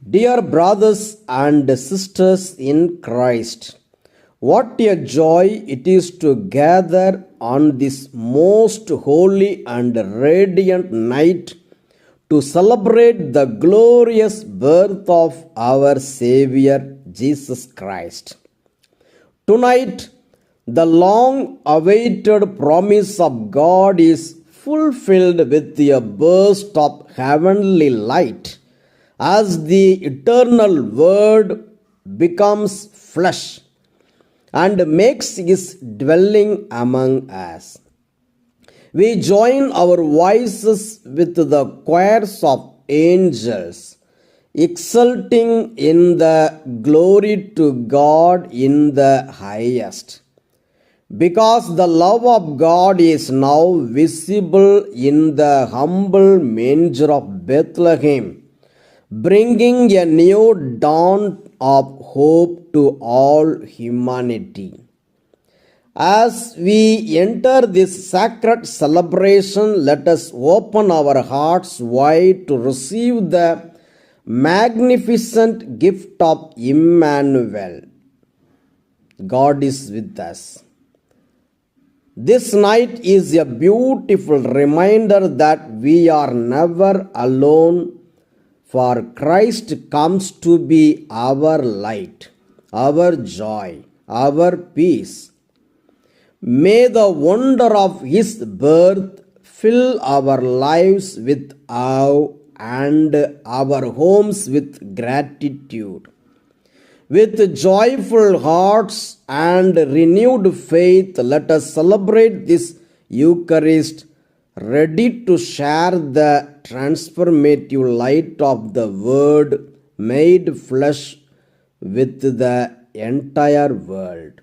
Dear brothers and sisters in Christ, what a joy it is to gather on this most holy and radiant night to celebrate the glorious birth of our Savior Jesus Christ. Tonight, the long awaited promise of God is fulfilled with a burst of heavenly light as the eternal Word becomes flesh and makes his dwelling among us. We join our voices with the choirs of angels, exulting in the glory to God in the highest. Because the love of God is now visible in the humble manger of Bethlehem, bringing a new dawn of hope to all humanity. As we enter this sacred celebration, let us open our hearts wide to receive the magnificent gift of Emmanuel. God is with us. This night is a beautiful reminder that we are never alone, for Christ comes to be our light, our joy, our peace. May the wonder of his birth fill our lives with awe and our homes with gratitude. With joyful hearts and renewed faith, let us celebrate this Eucharist, ready to share the transformative light of the Word made flesh with the entire world.